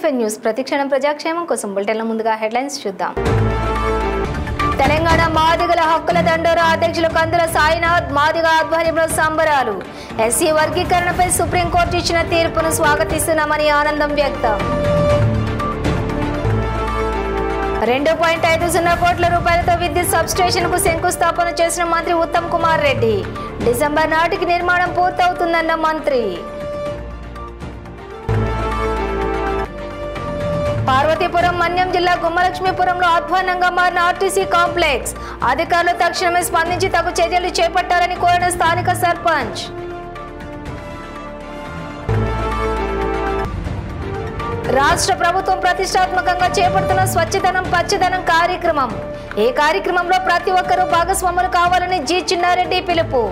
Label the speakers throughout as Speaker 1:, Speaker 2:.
Speaker 1: TV news ప్రతిక్షణం ప్రజాక్షేమం కోసం బులెటిన్ల ముందుగా హెడ్లైన్స్ చూద్దాం. తెలంగాణ మాదిగల హక్కుల దండోరా అధ్యక్షులు కందుల సాయినాథ్ మాదిగ ఆధ్వర్యంలో సంబరాలు. ఎస్సీ వర్గీకరణపై సుప్రీంకోర్టు ఇచ్చిన తీర్పును స్వాగతిస్తున్నామని ఆనందం వ్యక్తం. 2.50 కోట్ల రూపాయలతో విద్యుత్ సబ్స్టేషన్ కు శంకుస్థాపన చేసిన మంత్రి ఉత్తమ్ కుమార్ రెడ్డి. డిసెంబర్ నాటికి నిర్మాణం పూర్తవుతుందన్న మంత్రి. పార్వతీపురం మన్యం జిల్లా గుమ్మలక్ష్మీపురంలో అధ్వాన్నంగా మారిన ఆర్టీసీ కాంప్లెక్స్. అధికారులు తక్షణమే స్పందించి తగు చర్యలు చేపట్టాలని కోరిన స్థానిక సర్పంచ్. రాష్ట్ర ప్రభుత్వం ప్రతిష్టాత్మకంగా చేపడుతున్న స్వచ్ఛదనం పచ్చదనం కార్యక్రమం. ఈ కార్యక్రమంలో ప్రతి ఒక్కరూ భాగస్వాములు కావాలని జి చిన్నారెడ్డి పిలుపు.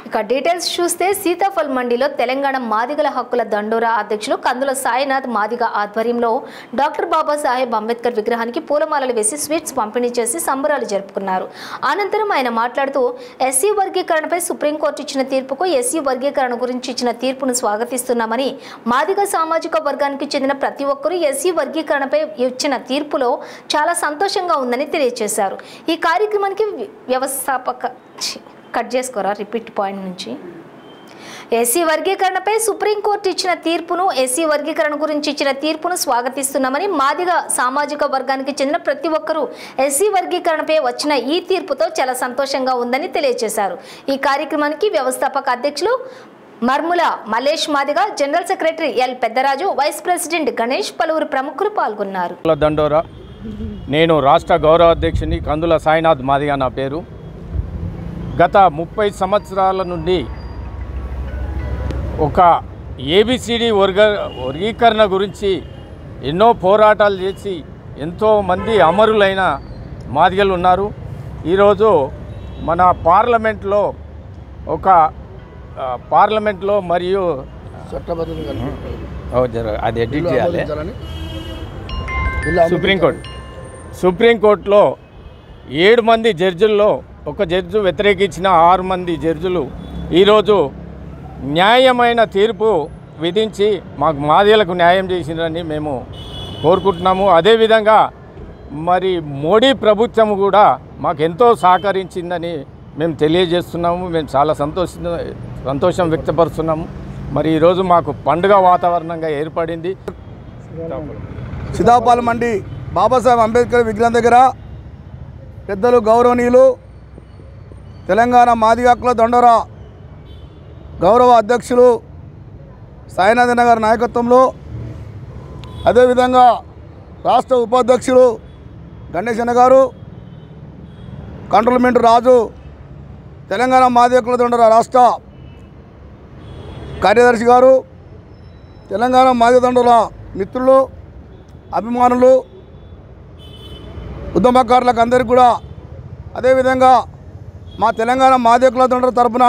Speaker 1: ఇక డీటెయిల్స్ చూస్తే సీతాఫల్ మండిలో తెలంగాణ మాదిగల హక్కుల దండోరా అధ్యక్షులు కందుల సాయినాథ్ మాదిగ ఆధ్వర్యంలో డాక్టర్ బాబాసాహెబ్ అంబేద్కర్ విగ్రహానికి పూలమాలలు వేసి స్వీట్స్ పంపిణీ చేసి సంబరాలు జరుపుకున్నారు. అనంతరం ఆయన మాట్లాడుతూ ఎస్సీ వర్గీకరణపై సుప్రీంకోర్టు ఇచ్చిన తీర్పుకు ఎస్సీ వర్గీకరణ గురించి ఇచ్చిన తీర్పును స్వాగతిస్తున్నామని, మాదిగ సామాజిక వర్గానికి చెందిన ప్రతి ఒక్కరూ ఎస్సీ వర్గీకరణపై ఇచ్చిన తీర్పులో చాలా సంతోషంగా ఉందని తెలియజేశారు. ఈ కార్యక్రమానికి వ్యవస్థాపక ఎస్సీ వర్గీకరణపై సుప్రీంకోర్టు ఇచ్చిన తీర్పును, ఎస్సీ వర్గీకరణ గురించి ఇచ్చిన తీర్పును స్వాగతిస్తున్నామని, మాదిగ సామాజిక వర్గానికి చెందిన ప్రతి ఒక్కరూ ఎస్సీ వర్గీకరణపై వచ్చిన ఈ తీర్పుతో చాలా సంతోషంగా ఉందని తెలియజేశారు. ఈ కార్యక్రమానికి వ్యవస్థాపక అధ్యక్షులు Marmula Mallesh Madiga, general secretary L Peddaraju, vice president Ganesh, పలువురు ప్రముఖులు పాల్గొన్నారు.
Speaker 2: దండోరా, నేను రాష్ట్ర గౌరవ అధ్యక్షుని కందుల సాయినాథ్ మాదిగ నా పేరు. గత 30 సంవత్సరాల నుండి ఒక ఏబిసిడి వర్గీకరణ గురించి ఎన్నో పోరాటాలు చేసి ఎంతోమంది అమరులైన మాదిగలు ఉన్నారు. ఈరోజు మన పార్లమెంట్లో మరియు అది ఎడిట్ చేయాలి. సుప్రీంకోర్టులో 7 మంది జడ్జిల్లో ఒక జడ్జి వ్యతిరేకించిన 6 మంది జడ్జిలు ఈరోజు న్యాయమైన తీర్పు విధించి మాకు మాదిగలకు న్యాయం చేసిందని మేము కోరుకుంటున్నాము. అదేవిధంగా మరి మోడీ ప్రభుత్వం కూడా మాకు ఎంతో సహకరించిందని మేము తెలియజేస్తున్నాము. మేము చాలా సంతోషం వ్యక్తపరుస్తున్నాము. మరి ఈరోజు మాకు పండుగ వాతావరణంగా ఏర్పడింది.
Speaker 3: సీతాఫల్ మండి బాబాసాహెబ్ అంబేద్కర్ విగ్రహం దగ్గర పెద్దలు గౌరవనీయులు తెలంగాణ మాదిగ హక్కుల దండోరా గౌరవ అధ్యక్షులు సాయినాథ్ గారి నాయకత్వంలో, అదేవిధంగా రాష్ట్ర ఉపాధ్యక్షులు గణేష్ అన్న గారు, కంట్రోల్మెంట్ రాజు, తెలంగాణ మాదిగ హక్కుల దండోరా రాష్ట్ర కార్యదర్శి గారు, తెలంగాణ మాదిగ దండోరా మిత్రులు, అభిమానులు, ఉద్యమకారులకు అందరికీ కూడా, అదేవిధంగా మా తెలంగాణ మాదిగ హక్కుల దండోరా తరపున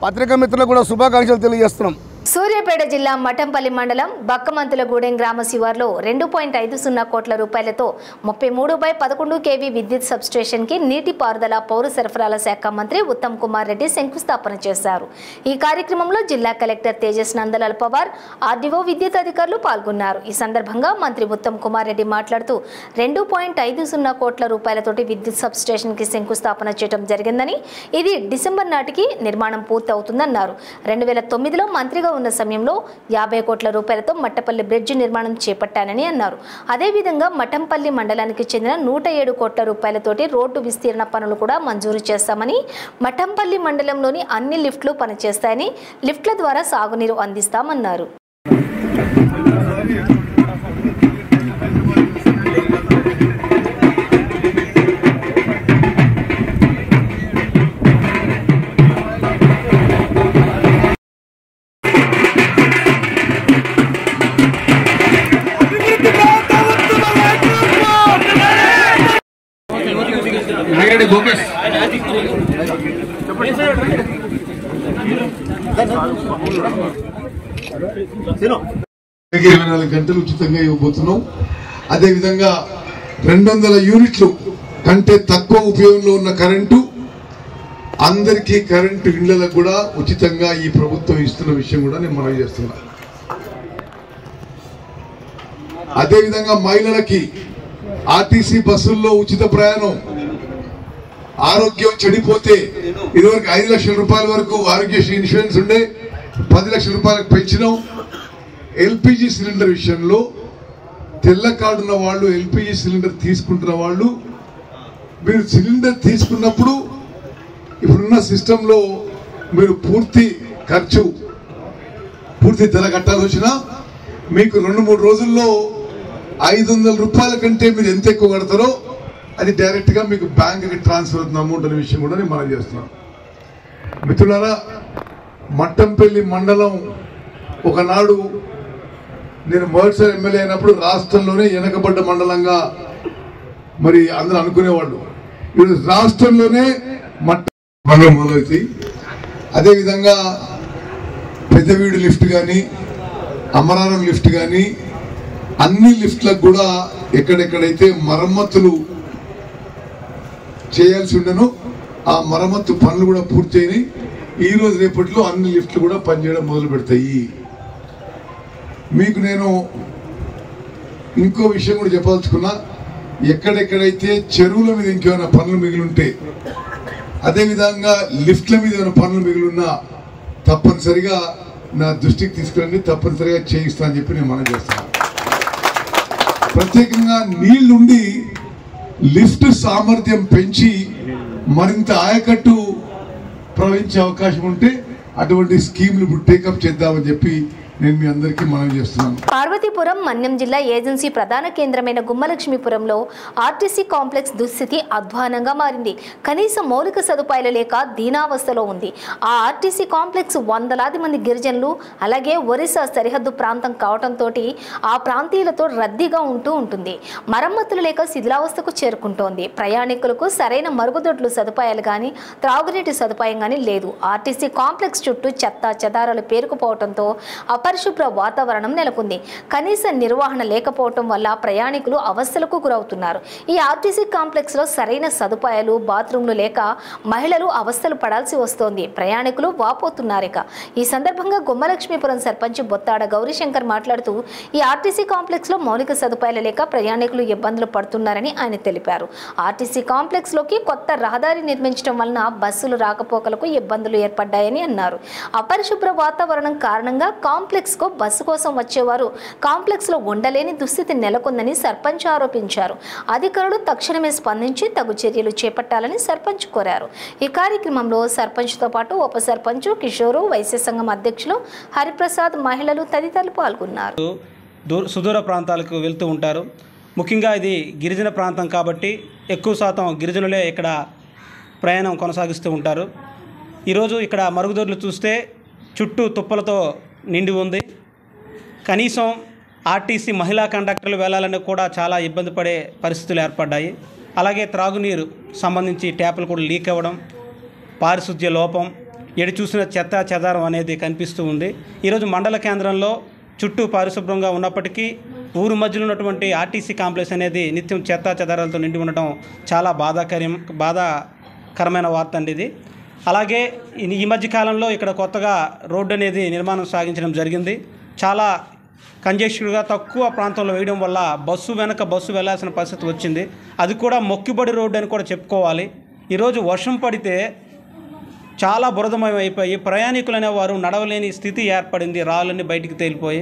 Speaker 3: పత్రికా మిత్రులకు కూడా శుభాకాంక్షలు తెలియజేస్తున్నాం.
Speaker 1: సూర్యాపేట జిల్లా మఠంపల్లి మండలం బక్కమంతులగూడెం గ్రామ శివార్లో 2.50 కోట్ల రూపాయలతో 33/11 kV విద్యుత్ సబ్స్టేషన్కి నీటిపారుదల పౌర సరఫరాల శాఖ మంత్రి ఉత్తమ్ కుమార్ రెడ్డి శంకుస్థాపన చేశారు. ఈ కార్యక్రమంలో జిల్లా కలెక్టర్ తేజస్ నందలాల్ పవార్, ఆర్డీఓ, విద్యుత్ అధికారులు పాల్గొన్నారు. ఈ సందర్భంగా మంత్రి ఉత్తమ్ కుమార్ రెడ్డి మాట్లాడుతూ 2.50 కోట్ల రూపాయలతోటి విద్యుత్ సబ్స్టేషన్కి శంకుస్థాపన చేయడం జరిగిందని, ఇది డిసెంబర్ నాటికి నిర్మాణం పూర్తవుతుందన్నారు. 2009లో మంత్రిగా ఉన్న సమయంలో 50 కోట్ల రూపాయలతో మట్టపల్లి బ్రిడ్జ్ నిర్మాణం చేపట్టానని అన్నారు. అదేవిధంగా మఠంపల్లి మండలానికి చెందిన 107 కోట్ల రూపాయలతోటి రోడ్డు విస్తీర్ణ పనులు కూడా మంజూరు చేస్తామని, మఠంపల్లి మండలంలోని అన్ని లిఫ్ట్లు పనిచేస్తాయని, లిఫ్ట్ల ద్వారా సాగునీరు అందిస్తామన్నారు.
Speaker 4: గంటలు ఉచితంగా ఇవ్వబోతున్నాం. అదేవిధంగా 200 యూనిట్లు కంటే తక్కువ ఉపయోగంలో ఉన్న కరెంటు అందరికీ కరెంటు ఇళ్లకు కూడా ఉచితంగా ఈ ప్రభుత్వం ఇస్తున్న విషయం కూడా నేను మనవి చేస్తున్నా. అదేవిధంగా మహిళలకి ఆర్టీసీ బస్సుల్లో ఉచిత ప్రయాణం, ఆరోగ్యం చెడిపోతే ఇదివరకు 5 లక్షల రూపాయల వరకు ఆరోగ్యశ్రీ ఇన్సూరెన్స్ ఉండే 10 లక్షల రూపాయలకు పెంచినాం. ఎల్పిజి సిలిండర్ విషయంలో తెల్ల కార్డున్న వాళ్ళు ఎల్పిజి సిలిండర్ తీసుకుంటున్న వాళ్ళు మీరు సిలిండర్ తీసుకున్నప్పుడు ఇప్పుడున్న సిస్టంలో మీరు పూర్తి ధర కట్టాల్సి వచ్చినా మీకు 2-3 రోజుల్లో 500 రూపాయల కంటే మీరు ఎంత ఎక్కువ కడతారో అది డైరెక్ట్గా మీకు బ్యాంకుకి ట్రాన్స్ఫర్ అవుతున్న అమౌంట్ అనే విషయం కూడా నేను మనం చేస్తున్నాను. మిత్రులారా, మట్టంపల్లి మండలం ఒకనాడు నేను మొదటిసారి ఎమ్మెల్యే అయినప్పుడు రాష్ట్రంలోనే వెనకబడ్డ మండలంగా మరి అందరూ అనుకునేవాళ్ళు. ఈరోజు రాష్ట్రంలోనే మండలం మొదలవుతాయి. అదేవిధంగా పెద్దవీడు లిఫ్ట్ కానీ, అమరారం లిఫ్ట్ కానీ, అన్ని లిఫ్ట్లకు కూడా ఎక్కడెక్కడైతే మరమ్మతులు చేయాల్సి ఉండను ఆ మరమ్మతు పనులు కూడా పూర్తయినాయి. ఈ రోజు రేపట్లో అన్ని లిఫ్ట్లు కూడా పనిచేయడం మొదలు పెడతాయి. మీకు నేను ఇంకో విషయం కూడా చెప్పదలుచుకున్నా. ఎక్కడెక్కడైతే చెరువుల మీద ఇంకేమైనా పనులు మిగిలింటే, అదేవిధంగా లిఫ్ట్ల మీద ఏమైనా పనులు మిగిలిన్నా తప్పనిసరిగా నా దృష్టికి తీసుకురండి, తప్పనిసరిగా చేయిస్తా అని చెప్పి నేను మనం చేస్తాను. ప్రత్యేకంగా నీళ్లుండి లిఫ్ట్ సామర్థ్యం పెంచి మరింత ఆయకట్టు ప్రవహించే అవకాశం ఉంటే అటువంటి స్కీమ్లు ఇప్పుడు టేకప్ చేద్దామని చెప్పి నేను మీ అందరికీ మనవి చేస్తున్నాను.
Speaker 1: పార్వతీపురం మన్యం జిల్లా ఏజెన్సీ ప్రధాన కేంద్రమైన గుమ్మలక్ష్మీపురంలో ఆర్టీసీ కాంప్లెక్స్ దుస్థితి అధ్వానంగా మారింది. కనీస మౌలిక సదుపాయాలు లేక దీనావస్థలో ఉంది. ఆ ఆర్టీసీ కాంప్లెక్స్ వందలాది మంది గిరిజనులు అలాగే ఒరిస్సా సరిహద్దు ప్రాంతం కావడంతో ఆ ప్రాంతీయులతో రద్దీగా ఉంటుంది. మరమ్మతులు లేక శిథిలావస్థకు చేరుకుంటోంది. ప్రయాణికులకు సరైన మరుగుదొడ్లు సదుపాయాలు కానీ, త్రాగునీటి సదుపాయం కానీ లేదు. ఆర్టీసీ కాంప్లెక్స్ చుట్టూ చెత్త చెదారాలు పేరుకుపోవడంతో అపరిశుభ్ర వాతావరణం నెలకొంది. కనీస నిర్వహణ లేకపోవటం వల్ల ప్రయాణికులు అవస్థలకు గురవుతున్నారు. ఈ ఆర్టీసీ కాంప్లెక్స్ లో సరైన సదుపాయాలు, బాత్రూంలు లేక మహిళలు అవస్థలు పడాల్సి వస్తోంది. ప్రయాణికులు వాపోతున్నారు. ఈ సందర్భంగా గుమ్మలక్ష్మీపురం సర్పంచ్ బొత్తాడ గౌరీశంకర్ మాట్లాడుతూ ఈ ఆర్టీసీ కాంప్లెక్స్ లో మౌలిక సదుపాయాలు లేక ప్రయాణికులు ఇబ్బందులు పడుతున్నారని ఆయన తెలిపారు. ఆర్టీసీ కాంప్లెక్స్ లోకి కొత్త రహదారి నిర్మించడం వలన బస్సులు రాకపోకలకు ఇబ్బందులు ఏర్పడ్డాయని అన్నారు. అపరిశుభ్ర వాతావరణం కారణంగా కాంప్లెక్స్ కు బస్సు కోసం వచ్చేవారు కాంప్లెక్స్ లో ఉండలేని దుస్థితి నెలకొందని సర్పంచ్ ఆరోపించారు. అధికారులు తక్షణమే స్పందించి తగు చర్యలు చేపట్టాలని సర్పంచ్ కోరారు. ఈ కార్యక్రమంలో సర్పంచ్ తో పాటు ఉప సర్పంచ్ కిషోరు, వైశ్య సంఘం అధ్యక్షులు హరిప్రసాద్, మహిళలు తదితరులు పాల్గొన్నారు.
Speaker 5: సుదూర ప్రాంతాలకు వెళ్తూ ఉంటారు. ముఖ్యంగా ఇది గిరిజన ప్రాంతం కాబట్టి ఎక్కువ శాతం గిరిజనులే ఇక్కడ ప్రయాణం కొనసాగిస్తూ ఉంటారు. ఈరోజు ఇక్కడ మరుగుదొడ్లు చూస్తే చుట్టూ తుప్పలతో నిండి ఉంది. కనీసం ఆర్టీసీ మహిళా కండక్టర్లు వెళ్ళాలని కూడా చాలా ఇబ్బంది పడే పరిస్థితులు ఏర్పడ్డాయి. అలాగే త్రాగునీరు సంబంధించి ట్యాపులు కూడా లీక్ అవ్వడం, పారిశుద్ధ్య లోపం, ఎడి చూసిన చెత్త చెదారం అనేది కనిపిస్తూ ఉంది. ఈరోజు మండల కేంద్రంలో చుట్టూ పరిశుభ్రంగా ఉన్నప్పటికీ ఊరు మధ్యలో ఉన్నటువంటి ఆర్టీసీ కాంప్లెక్స్ అనేది నిత్యం చెత్త చెదారాలతో నిండి ఉండటం చాలా బాధాకరమైన వార్త అండి ఇది. అలాగే ఈ మధ్య కాలంలో ఇక్కడ కొత్తగా రోడ్డు అనేది నిర్మాణం సాగించడం జరిగింది. చాలా కంజెస్టెడ్గా తక్కువ ప్రాంతంలో వేయడం వల్ల బస్సు వెనక బస్సు వెళ్లాల్సిన పరిస్థితి వచ్చింది. అది కూడా మొక్కిబడి రోడ్డు అని కూడా చెప్పుకోవాలి. ఈరోజు వర్షం పడితే చాలా బురదమయం అయిపోయి ప్రయాణికులు అనేవారు నడవలేని స్థితి ఏర్పడింది. రాళ్ళన్నీ బయటికి తేలిపోయి,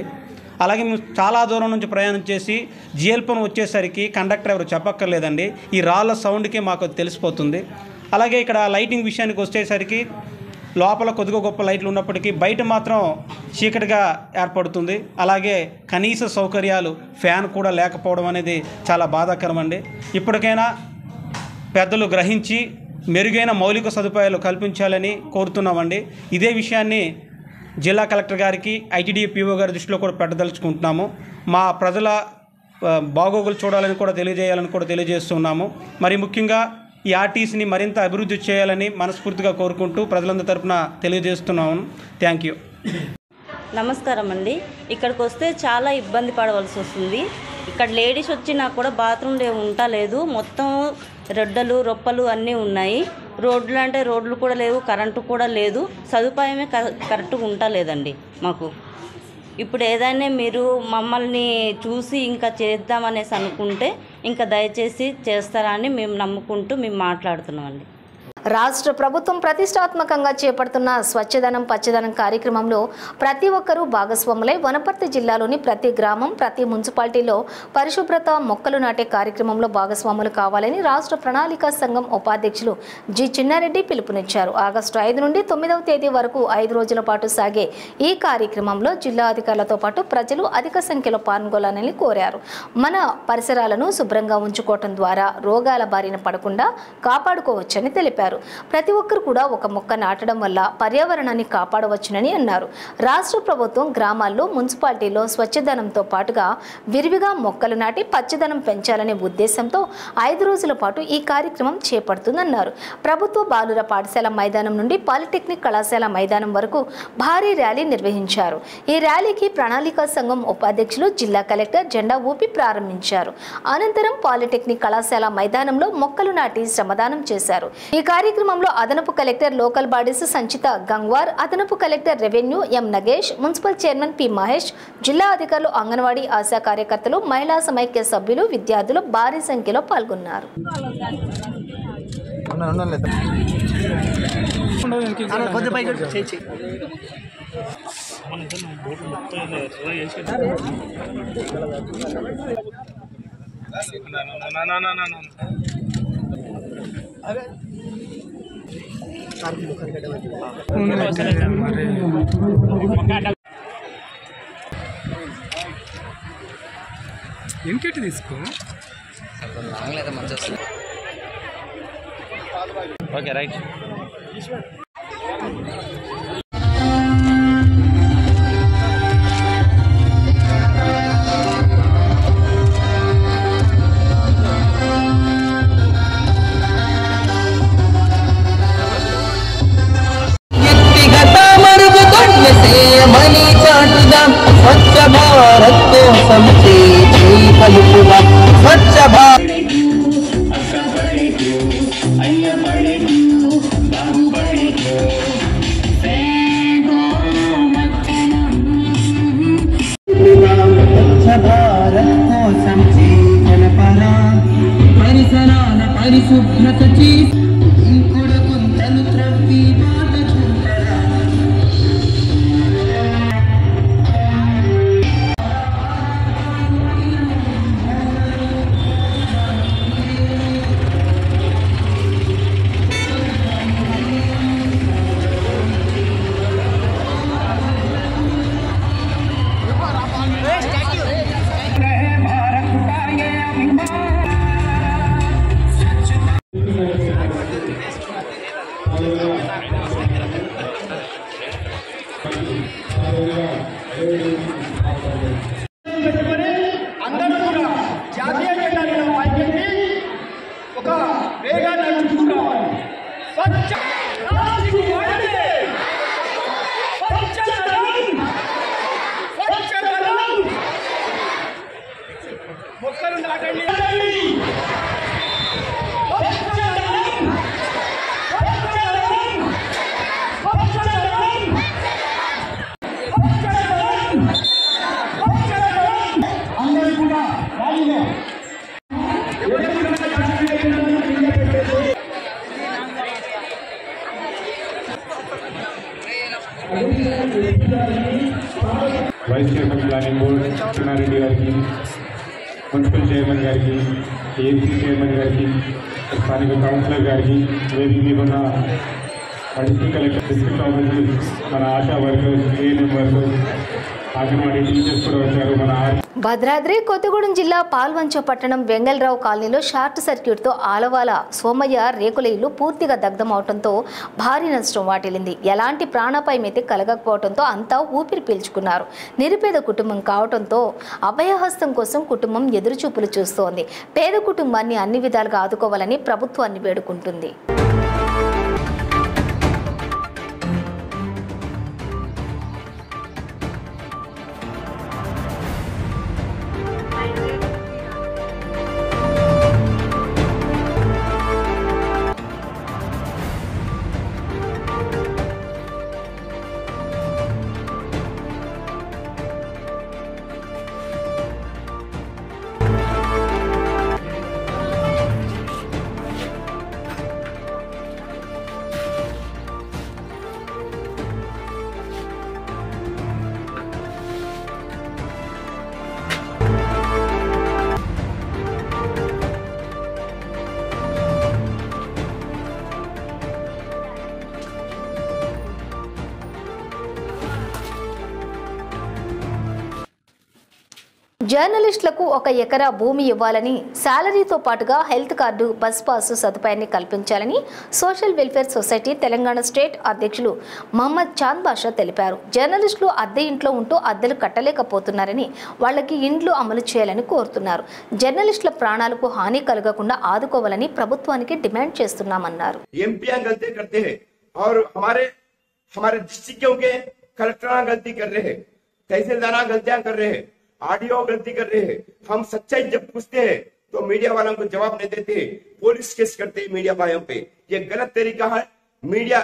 Speaker 5: అలాగే మేము చాలా దూరం నుంచి ప్రయాణం చేసి జిఎల్పన్ వచ్చేసరికి కండక్టర్ ఎవరు చెప్పక్కర్లేదండి, ఈ రాళ్ళ సౌండ్కి మాకు తెలిసిపోతుంది. అలాగే ఇక్కడ లైటింగ్ విషయానికి వచ్చేసరికి లోపల కొద్దిగా గొప్ప లైట్లు ఉన్నప్పటికీ బయట మాత్రం చీకటిగా ఏర్పడుతుంది. అలాగే కనీస సౌకర్యాలు, ఫ్యాన్ కూడా లేకపోవడం అనేది చాలా బాధాకరం అండి. ఇప్పటికైనా పెద్దలు గ్రహించి మెరుగైన మౌలిక సదుపాయాలు కల్పించాలని కోరుతున్నామండి. ఇదే విషయాన్ని జిల్లా కలెక్టర్ గారికి, ఐటీడీఏ పీఓ గారి దృష్టిలో కూడా పెట్టదలుచుకుంటున్నాము. మా ప్రజల బాగోగులు చూడాలని కూడా తెలియజేయాలని కూడా తెలియజేస్తున్నాము. మరి ముఖ్యంగా ఈ ఆర్టీసీని మరింత అభివృద్ధి చేయాలని మనస్ఫూర్తిగా కోరుకుంటూ ప్రజలందరి తరపున తెలియజేస్తున్నాము. Thank you.
Speaker 6: నమస్కారం అండి. ఇక్కడికి వస్తే చాలా ఇబ్బంది పడవలసి వస్తుంది. ఇక్కడ లేడీస్ వచ్చినా కూడా బాత్రూమ్లు ఉండలేదు. మొత్తం రొడ్డలు రొప్పలు అన్నీ ఉన్నాయి. రోడ్లు అంటే రోడ్లు కూడా లేవు, కరెంటు కూడా లేదు, సదుపాయమే కరెక్ట్గా ఉండలేదండి మాకు. ఇప్పుడు ఏదైనా మీరు మమ్మల్ని చూసి ఇంకా చేద్దామనేసి అనుకుంటే ఇంకా దయచేసి చేస్తారని మేము నమ్ముకుంటూ మేము మాట్లాడుతున్నామండి.
Speaker 1: రాష్ట్ర ప్రభుత్వం ప్రతిష్టాత్మకంగా చేపడుతున్న స్వచ్ఛదనం పచ్చదనం కార్యక్రమంలో ప్రతి ఒక్కరూ భాగస్వాములై వనపర్తి జిల్లాలోని ప్రతి గ్రామం, ప్రతి మున్సిపాలిటీలో పరిశుభ్రత మొక్కలు నాటే కార్యక్రమంలో భాగస్వాములు కావాలని రాష్ట్ర ప్రణాళికా సంఘం ఉపాధ్యక్షులు జి చిన్నారెడ్డి పిలుపునిచ్చారు. ఆగస్టు 5 నుండి 9వ తేదీ వరకు 5 రోజుల పాటు సాగే ఈ కార్యక్రమంలో జిల్లా అధికారులతో పాటు ప్రజలు అధిక సంఖ్యలో పాల్గొనాలని కోరారు. మన పరిసరాలను శుభ్రంగా ఉంచుకోవటం ద్వారా రోగాల బారిన పడకుండా కాపాడుకోవచ్చని తెలిపారు. ప్రతి ఒక్కరు కూడా ఒక మొక్క నాటడం వల్ల పర్యావరణాన్ని కాపాడవచ్చునని అన్నారు. రాష్ట్ర ప్రభుత్వం గ్రామాల్లో, మున్సిపాలిటీలో స్వచ్ఛదనంతో పాటుగా విరివిగా మొక్కలు నాటి పచ్చదనం పెంచాలనే ఉద్దేశంతో 5 రోజుల పాటు ఈ కార్యక్రమం చేపడుతుందన్నారు. ప్రభుత్వ బాలుర పాఠశాల మైదానం నుండి పాలిటెక్నిక్ కళాశాల మైదానం వరకు భారీ ర్యాలీ నిర్వహించారు. ఈ ర్యాలీకి ప్రణాళికా సంఘం ఉపాధ్యక్షులు జిల్లా కలెక్టర్ జెండా ఊపి ప్రారంభించారు. అనంతరం పాలిటెక్నిక్ కళాశాల మైదానంలో మొక్కలు నాటి శ్రమదానం చేశారు. ఈ కార్యక్రమంలో అదనపు collector local bodies Sanchita Gangwar, అదనపు collector revenue M Nagesh, municipal chairman P Mahesh, జిల్లా అధికారులు, అంగన్వాడీ ఆశా కార్యకర్తలు, మహిళా సమైక్య సభ్యులు, విద్యార్థులు భారీ సంఖ్యలో పాల్గొన్నారు.
Speaker 7: ఇంకెట్టి తీసుకో. Okay right.
Speaker 8: स्वच्छ भारत को समझे स्वच्छ भारत को समझे जनपरा परिसरान परिशुभ्रत चीज कुंतल त्रव्वी बात छुटरा
Speaker 9: అందరూ కూడా జాతీయ జెండాలను పైకెత్తి ఒక వేగాన్ని చూసుకోవాలి. స్వచ్ఛ మొక్కలు నాటండి.
Speaker 10: Vice chairman planning board Chinnareddy గారికి, మున్సిపల్ చైర్మన్ గారికి, ఏఎంసీ చైర్మన్ గారికి, స్థానిక కౌన్సిలర్ గారికి, వేదిక మీద ఉన్న అడిషనల్ కలెక్టర్, డిస్ట్రిక్ట్ ఆఫీసర్స్, మన ASHA workers, ANM workers, anganwadi teachers కూడా వచ్చారు. మన
Speaker 1: భద్రాద్రి కొత్తగూడెం జిల్లా పాల్వంచ పట్టణం వెంగళరావు కాలనీలో షార్ట్ సర్క్యూట్తో ఆలవాల సోమయ్య రేకుల ఇల్లు పూర్తిగా దగ్ధమవడంతో భారీ నష్టం వాటిల్లింది. ఎలాంటి ప్రాణాపాయమైతే కలగకపోవడంతో అంతా ఊపిరి పీల్చుకున్నారు. నిరుపేద కుటుంబం కావడంతో అభయహస్తం కోసం కుటుంబం ఎదురుచూపులు చూస్తోంది. పేద కుటుంబాన్ని అన్ని విధాలుగా ఆదుకోవాలని ప్రభుత్వాన్ని వేడుకుంటుంది. జర్నలిస్టులకు 1 ఎకరా భూమి ఇవ్వాలని, శాలరీతో పాటుగా హెల్త్ కార్డు, బస్ పాస్ సదుపాయాన్ని కల్పించాలని social welfare society Telangana state అధ్యక్షులు మహమ్మద్ చాంద్ బాషా తెలిపారు. జర్నలిస్టులు అద్దె ఇంట్లో ఉంటూ అద్దెలు కట్టలేకపోతున్నారని, వాళ్ళకి ఇండ్లు అమలు చేయాలని కోరుతున్నారు. జర్నలిస్టుల ప్రాణాలకు హాని కలగకుండా ఆదుకోవాలని ప్రభుత్వానికి డిమాండ్ చేస్తున్నామన్నారు.
Speaker 11: हमारे डिस्ट्रिक्टों के कलेक्टर गलती कर रहे हैं, तहसीलदार गलतियां कर रहे हैं, आरडीओ गलती कर रहे हैं। हम सच्चाई जब पूछते हैं तो मीडिया वालों को जवाब नहीं देते, पुलिस केस करते हैं मीडिया भाइयों पे। ये गलत तरीका है। मीडिया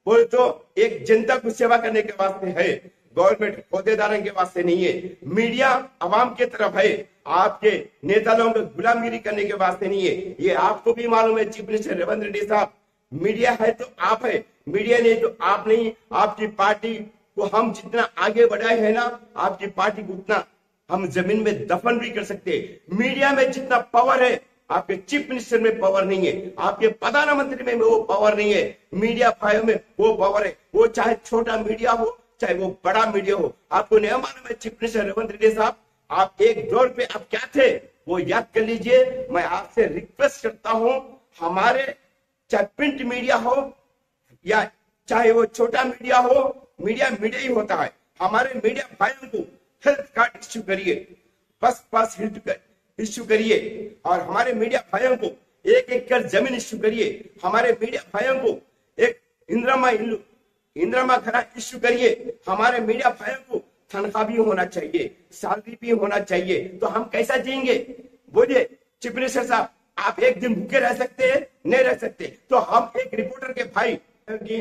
Speaker 11: बोले तो एक जनता को सेवा करने के वास्ते है, गवर्नमेंट होदेदारों के वास्ते नहीं है। मीडिया आवाम के तरफ है, आपके नेता लोगों को गुलामगिरी करने के वास्ते नहीं है। ये आपको भी मालूम है चीफ मिनिस्टर रेवंत रेड्डी साहब, मीडिया है तो आप है, मीडिया नहीं तो आप नहीं। आपकी पार्टी को हम जितना आगे बढ़ाए है ना, आपकी पार्टी को उतना हम जमीन में दफन भी कर सकते हैं। मीडिया में जितना पावर है आपके चीफ मिनिस्टर में पावर नहीं है, आपके प्रधानमंत्री में वो पावर नहीं है। मीडिया भाइयों में वो पावर है। वो चाहे छोटा मीडिया हो चाहे वो बड़ा मीडिया हो। आपको नहीं मालूम है चीफ मिनिस्टर रेवंत रेड्डी साहब, आप एक दौर पे आप क्या थे वो याद कर लीजिए। मैं आपसे रिक्वेस्ट करता हूँ, हमारे चाहे प्रिंट मीडिया हो या चाहे वो छोटा मीडिया हो, मीडिया मीडिया ही होता है। हमारे मीडिया भाइयों को हेल्थ कार्ड इश्यू करिए, बस पास इश्यू करिए, और हमारे मीडिया भाइयों को 1 एकड़ जमीन इश्यू करिए। हमारे मीडिया भाइयों को एक इंदिरा घर इश्यू करिए। हमारे मीडिया भाइयों को तनख्वाह भी होना चाहिए, सैलरी भी होना चाहिए। तो हम कैसा जिएंगे बोलिए चीफ मिनिस्टर साहब? आप एक दिन भूखे रह सकते हैं? नहीं रह सकते। तो हम एक रिपोर्टर के भाई की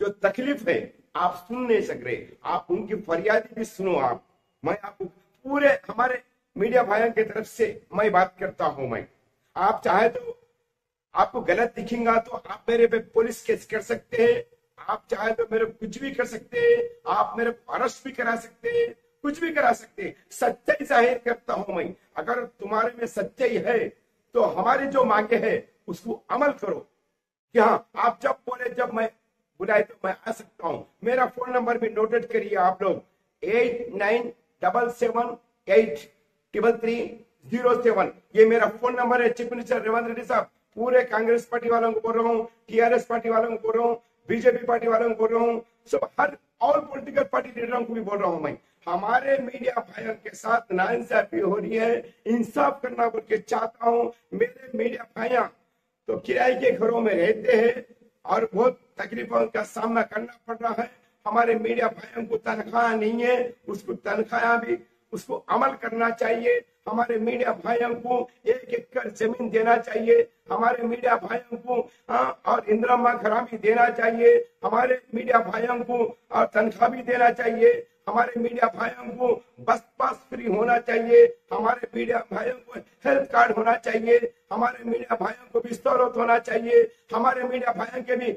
Speaker 11: जो तकलीफ है आप सुन नहीं सक रहे, आप उनकी फरियाद भी सुनो। आप मैं आपको पूरे हमारे मीडिया भाइयों की तरफ से मैं बात करता हूं। मैं आप चाहे तो आपको गलत दिखेगा तो आप मेरे पे पुलिस केस कर सकते हैं, आप चाहे तो मेरे कुछ भी कर सकते हैं, आप मेरे को अरेस्ट भी करा सकते हैं, कुछ भी करा सकते हैं। सच्चाई जाहिर करता हूं मैं। अगर तुम्हारे में सच्चाई है तो हमारी जो मांगे है उसको अमल करो। कि हाँ, आप जब बोले जब मैं बुलाए तो मैं आ सकता हूँ। मेरा फोन नंबर भी नोटेड करिए आप लोग, 8977833307। ये मेरा फोन नंबर है। चीफ मिनिस्टर रेवंत रेड्डी साहब, पूरे कांग्रेस पार्टी वालों को बोल रहा हूँ, टीआरएस पार्टी वालों को बोल रहा हूँ, बीजेपी पार्टी वालों को बोल रहा हूँ, सब हर ऑल पॉलिटिकल पार्टी लीडरों को भी बोल रहा हूँ मैं। हमारे मीडिया भाइयों के साथ नाइंसाफी हो रही है, इंसाफ करना बोल के चाहता हूँ। मेरे मीडिया भाइयां तो किराए के घरों में रहते हैं और बहुत तकलीफों का सामना करना पड़ रहा है। हमारे मीडिया भाइयों को तनख्वाह नहीं है, उसको तनख्वाह भी उसको अमल करना चाहिए। हमारे मीडिया भाइयों को 1 एकड़ जमीन देना चाहिए। हमारे मीडिया भाइयों को और इंदिरा घर भी देना चाहिए। हमारे मीडिया भाइयों को और तनख्वाह भी देना चाहिए। हमारे मीडिया भाइयों को बस पास फ्री होना चाहिए। हमारे मीडिया भाइयों को हेल्थ कार्ड होना चाहिए। हमारे मीडिया भाइयों को भी सहूलत होना चाहिए। हमारे मीडिया भाइयों के भी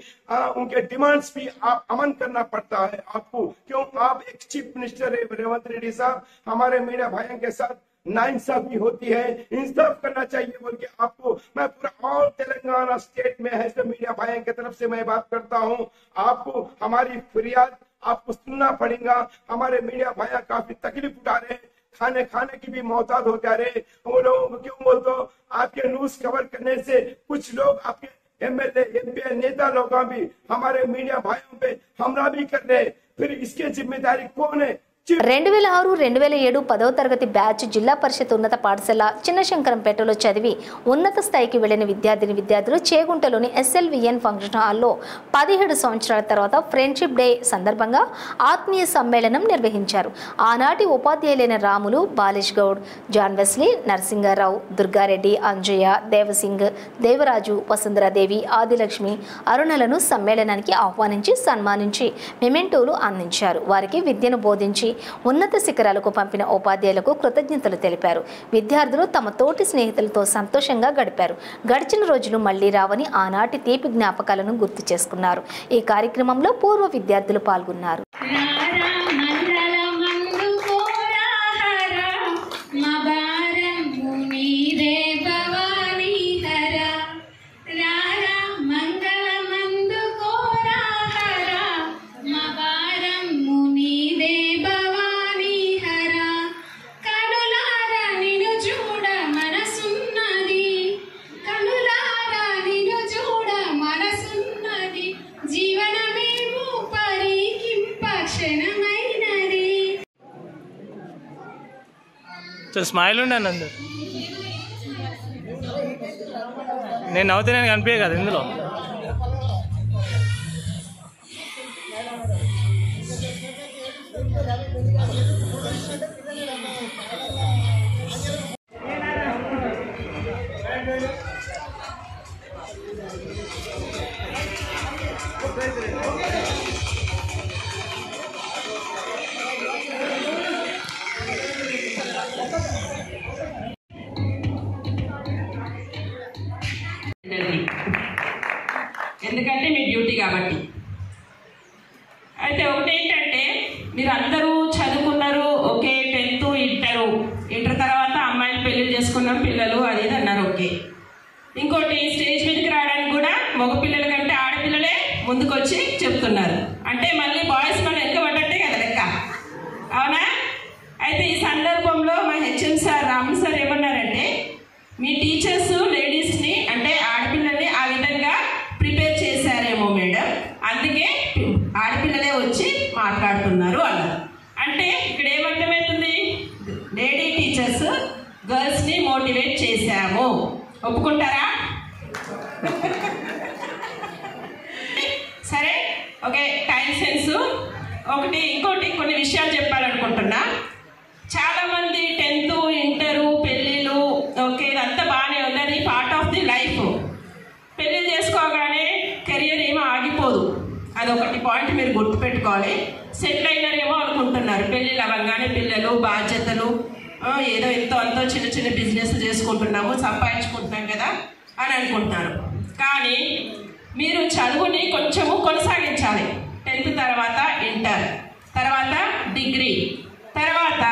Speaker 11: उनके डिमांड्स भी आप अमन करना पड़ता है आपको। क्यों? आप एक चीफ मिनिस्टर है रेवंत रेड्डी साहब, हमारे मीडिया भाइयों के साथ नाइंसाफी होती है, इंसाफ करना चाहिए बोल के आपको मैं पूरा ऑल तेलंगाना स्टेट में है तो मीडिया भाइयों की तरफ से मैं बात करता हूँ। आपको हमारी फरियाद आपको सुनना पड़ेगा। हमारे मीडिया भाइया काफी तकलीफ उठा रहे हैं, खाने की भी मोहताज हो जा रहे। वो लोग क्यों बोलते आपके न्यूज कवर करने से कुछ लोग आपके एमएलए एमपी नेता लोग भी हमारे मीडिया भाइयों पे हमला भी कर रहे। फिर इसकी जिम्मेदारी कौन है?
Speaker 1: 2006-2007 10వ తరగతి బ్యాచ్ జిల్లా పరిషత్ ఉన్నత పాఠశాల చిన్నశంకరంపేటలో చదివి ఉన్నత స్థాయికి వెళ్లిన విద్యార్థులు చేగుంటలోని SLVN ఫంక్షన్ హాల్లో 17 సంవత్సరాల తర్వాత ఫ్రెండ్షిప్ డే సందర్భంగా ఆత్మీయ సమ్మేళనం నిర్వహించారు. ఆనాటి ఉపాధ్యాయులైన రాములు, బాలేష్ గౌడ్, జాన్ వెస్లీ, నరసింగారావు, దుర్గారెడ్డి, అంజయ్య, దేవసింగ్, దేవరాజు, వసుంధరాదేవి, ఆదిలక్ష్మి, అరుణలను సమ్మేళనానికి ఆహ్వానించి సన్మానించి మెమెంటోలు అందించారు. వారికి విద్యను బోధించి ఉన్నత శిఖరాలకు పంపిన ఉపాధ్యాయులకు కృతజ్ఞతలు తెలిపారు. విద్యార్థులు తమ తోటి స్నేహితులతో సంతోషంగా గడిపారు. గడిచిన రోజులు మళ్లీ రావని ఆనాటి తీపి జ్ఞాపకాలను గుర్తు చేసుకున్నారు. ఈ కార్యక్రమంలో పూర్వ విద్యార్థులు పాల్గొన్నారు.
Speaker 12: కనులారా స్మైల్ ఉండండి అందరు. నేను నవ్వుతే నేను కనిపించే కదా ఇందులో.
Speaker 13: ఎందుకంటే మీ డ్యూటీ కాబట్టి. అయితే ఒకటి ఏంటంటే మీరు అందరూ చదువుకున్నారు, ఓకే 10th ఇంటర్ తర్వాత అమ్మాయిలు పెళ్లి చేసుకున్నాం పిల్లలు అది ఇది అన్నారు, ఓకే. ఇంకోటి స్టేజ్ మీదకి రావడానికి కూడా మగ పిల్లల కంటే ఆడపిల్లలే ముందుకు వచ్చి చెప్తున్నారు. అంటే మళ్ళీ బాయ్స్ మనం వెనక పడ్డట్టే కదా లెక్క, అవునా? అయితే ఈ సందర్భంలో మా హెచ్ఎం సార్ రాము సార్ ఏమన్నారంటే మీ టీచర్స్ లేడీస్ని అంటే ఆడపిల్లల్ని ఆ విధంగా ప్రిపేర్ చేశారేమో మేడం, అందుకే ఆడపిల్లలే వచ్చి మాట్లాడుతున్నారు అన్నారు. అంటే ఇక్కడ ఏమర్థమవుతుంది, లేడీ టీచర్స్ గర్ల్స్ని మోటివేట్ చేశాము. ఒప్పుకుంటారా? సరే, ఓకే. టైం సెన్స్ ఒకటి. ఇంకోటి కొన్ని విషయాలు చెప్పాలనుకుంటున్నా. చాలామంది 10th ఇంటరు పెళ్ళిళ్ళు ఓకే ఇదంతా బాగానే ఉంది, అది పార్ట్ ఆఫ్ ది లైఫ్. పెళ్ళి చేసుకోగానే కెరియర్ ఏమో ఆగిపోదు, అదొకటి పాయింట్ మీరు గుర్తుపెట్టుకోవాలి. సెటిల్ అయినారేమో అనుకుంటున్నారు, పెళ్ళిళ్ళు అవ్వగానే పిల్లలు బాధ్యతలు ఏదో ఎంతో అంతో చిన్న చిన్న బిజినెస్ చేసుకుంటున్నాము సంపాదించుకుంటున్నాం కదా అని అనుకుంటున్నారు. కానీ మీరు చదువుని కొంచెము కొనసాగించాలి. 10th తర్వాత ఇంటర్, తర్వాత డిగ్రీ, తర్వాత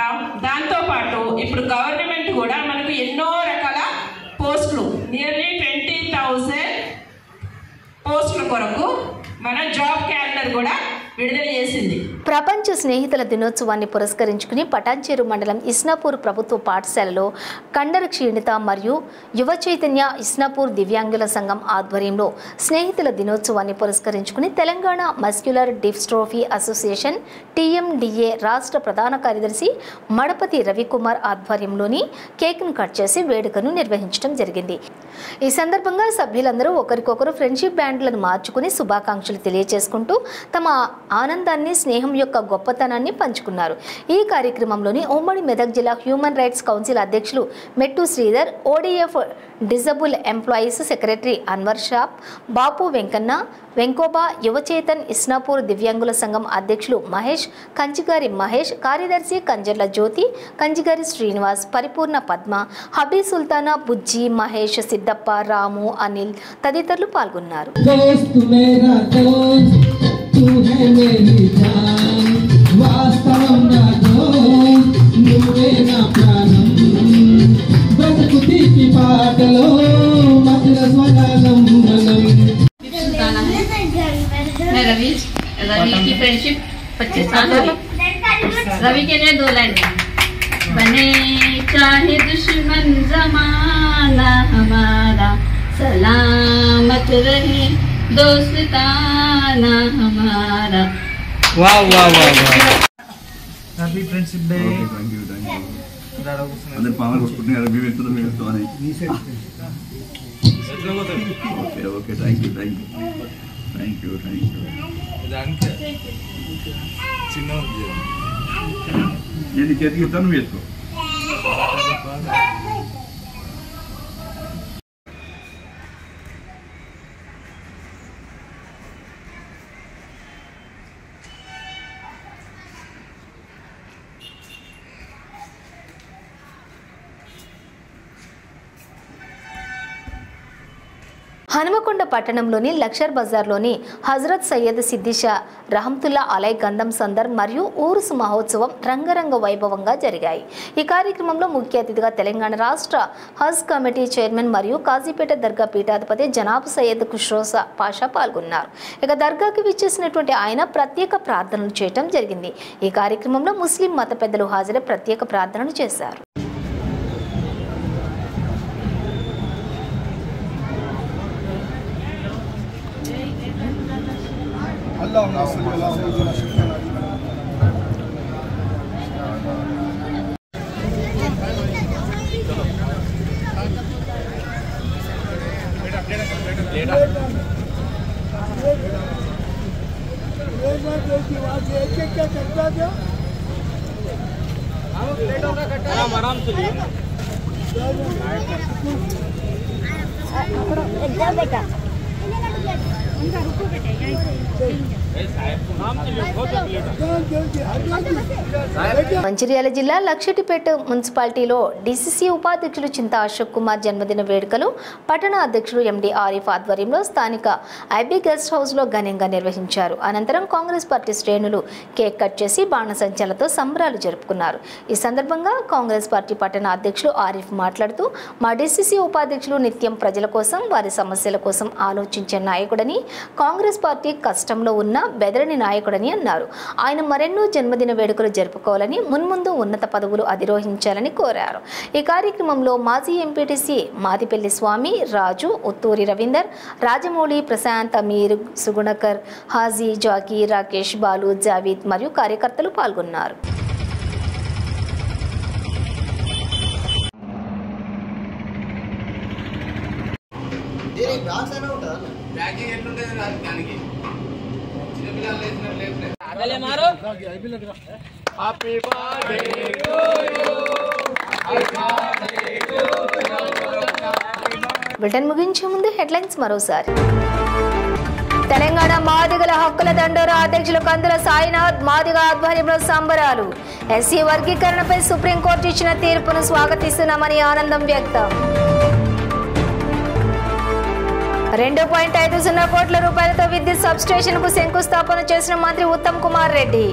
Speaker 13: దాంతోపాటు ఇప్పుడు గవర్నమెంట్ కూడా మనకు ఎన్నో రకాల పోస్టులు నియర్లీ 20,000 పోస్టుల కొరకు మన జాబ్ క్యాలెండర్ కూడా విడుదల చేసింది.
Speaker 1: ప్రపంచ స్నేహితుల దినోత్సవాన్ని పురస్కరించుకుని పటాన్చేరు మండలం ఇస్నాపూర్ ప్రభుత్వ పాఠశాలలో కండర క్షీణిత మరియు యువ చైతన్య ఇస్నాపూర్ దివ్యాంగుల సంఘం ఆధ్వర్యంలో స్నేహితుల దినోత్సవాన్ని పురస్కరించుకుని Telangana muscular dystrophy association TMDA రాష్ట్ర ప్రధాన కార్యదర్శి మడపతి రవికుమార్ ఆధ్వర్యంలోని కేక్ను కట్ చేసి వేడుకను నిర్వహించడం జరిగింది. ఈ సందర్భంగా సభ్యులందరూ ఒకరికొకరు ఫ్రెండ్షిప్ బ్యాండ్లను మార్చుకుని శుభాకాంక్షలు తెలియజేసుకుంటూ తమ ఆనందాన్ని స్నేహం యొక్క గొప్పతనాన్ని పంచుకున్నారు. ఈ కార్యక్రమంలోని ఉమ్మడి మెదక్ జిల్లా హ్యూమన్ రైట్స్ కౌన్సిల్ అధ్యక్షులు Mettu Sridhar, ODF disabled employees secretary Anwar షాప్, బాపు వెంకన్న, వెంకోబా, యువచేతన్ ఇస్నాపూర్ దివ్యాంగుల సంఘం అధ్యక్షులు మహేష్, కంచిగారి మహేష్, కార్యదర్శి కంజర్ల జ్యోతి, కంచిగారి శ్రీనివాస్, పరిపూర్ణ పద్మ, హబీ సుల్తానా, బుజ్జి, మహేష్, సిద్దప్ప, రాము, అనిల్ తదితరులు పాల్గొన్నారు.
Speaker 14: मैं रवि की फ्रेंडशिप 25 साल हुई। रवि के लिए 2 लाइन बने चाहे दुश्मन जमाना हमारा, सलामत रहे दोस्ताना हमारा।
Speaker 12: वाह वाह वाह वाह,
Speaker 15: హ్యాపీ ఫ్రెండ్షిప్ డే.
Speaker 16: అందరు పాములు కొట్టుకుంటున్నారు, మేము వెళ్తున్నాం, మేము వెళ్తామని. Okay okay, thank you thank you thank you thank you. నేను చేతికి ఇస్తాను, వేసుకో.
Speaker 1: హనుమకొండ పట్టణంలోని లక్షర్ బజార్లోని హజరత్ సయ్యద్ సిద్దిషా రహమతుల్లా అలై గంధం సందర్ మరియు ఊరుసు మహోత్సవం రంగరంగ వైభవంగా జరిగాయి. ఈ కార్యక్రమంలో ముఖ్య అతిథిగా తెలంగాణ రాష్ట్ర హజ్ కమిటీ చైర్మన్ మరియు కాజీపేట దర్గా పీఠాధిపతి జనాబ్ సయ్యద్ ఖుష్రోసా పాషా పాల్గొన్నారు. ఇక దర్గాకి విచ్చేసినటువంటి ఆయన ప్రత్యేక ప్రార్థనలు చేయడం జరిగింది. ఈ కార్యక్రమంలో ముస్లిం మత పెద్దలు హాజరై ప్రత్యేక ప్రార్థనలు చేశారు. మంచిర్యాల జిల్లా లక్షటిపేట మున్సిపాలిటీలో డీసీసీ ఉపాధ్యక్షులు చింతా అశోక్ కుమార్ జన్మదిన వేడుకలు పట్టణ అధ్యక్షుడు ఎండి ఆరిఫ్ ఆధ్వర్యంలో స్థానిక ఐబీ గెస్ట్ హౌస్లో ఘనంగా నిర్వహించారు. అనంతరం కాంగ్రెస్ పార్టీ శ్రేణులు కేక్ కట్ చేసి బాణసంచాలతో సంబరాలు జరుపుకున్నారు. ఈ సందర్భంగా కాంగ్రెస్ పార్టీ పట్టణ అధ్యక్షులు ఆరిఫ్ మాట్లాడుతూ మా డీసీసీ ఉపాధ్యక్షులు నిత్యం ప్రజల కోసం వారి సమస్యల కోసం ఆలోచించే నాయకుడని, కాంగ్రెస్ పార్టీ కష్టంలో ఉన్న బెదరని నాయకుడని అన్నారు. ఆయన మరెన్నో జన్మదిన వేడుకలు జరుపుకోవాలని, మున్ముందు ఉన్నత పదవులు అధిరోహించాలని కోరారు. ఈ కార్యక్రమంలో మాజీ ఎంపీటీసీ మాదిపెల్లి స్వామి, రాజు, ఉత్తూరి రవీందర్, రాజమౌళి, ప్రశాంత్, అమీర్, సుగుణకర్, హాజీ, జాకీ, రాకేష్, బాలు, జావీద్ మరియు కార్యకర్తలు పాల్గొన్నారు. బ్రిటన్ ముగించే ముందు హెడ్లైన్స్ మరోసారి. తెలంగాణ మాదిగల హక్కుల దండోరా అధ్యక్షులు కందుల సాయినాథ్, మాదిగ ఆధ్వర్యంలో సంబరాలు. ఎస్సీ వర్గీకరణపై సుప్రీంకోర్టు ఇచ్చిన తీర్పును స్వాగతిస్తున్నామని ఆనందం వ్యక్తం. 2.50 కోట్ల రూపాయలతో విద్యుత్ సబ్స్టేషన్కు శంకుస్థాపన చేసిన మంత్రి ఉత్తమ్ కుమార్ రెడ్డి.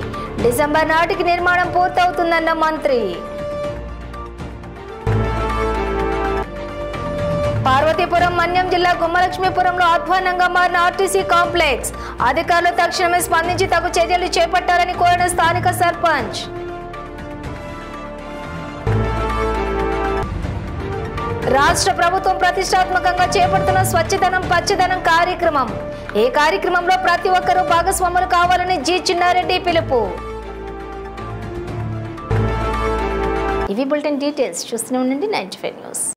Speaker 1: డిసెంబర్ నాటికి నిర్మాణం పూర్తవుతుందన్న మంత్రి. పార్వతీపురం, మన్యం జిల్లా గుమ్మలక్ష్మీపురంలో అధ్వాన్నంగా మారిన ఆర్టీసీ కాంప్లెక్స్. అధికారులు తక్షణమే స్పందించి తగు చర్యలు చేపట్టాలని కోరిన స్థానిక సర్పంచ్. రాష్ట్ర ప్రభుత్వం ప్రతిష్టాత్మకంగా చేపడుతున్న స్వచ్ఛదనం పచ్చదనం కార్యక్రమం. ఈ కార్యక్రమంలో ప్రతి ఒక్కరూ భాగస్వాములు కావాలని జి చిన్నారెడ్డి పిలుపు. ఇవి బులెటిన్ డీటెయిల్స్. చూస్తూనే ఉండండి 95 న్యూస్.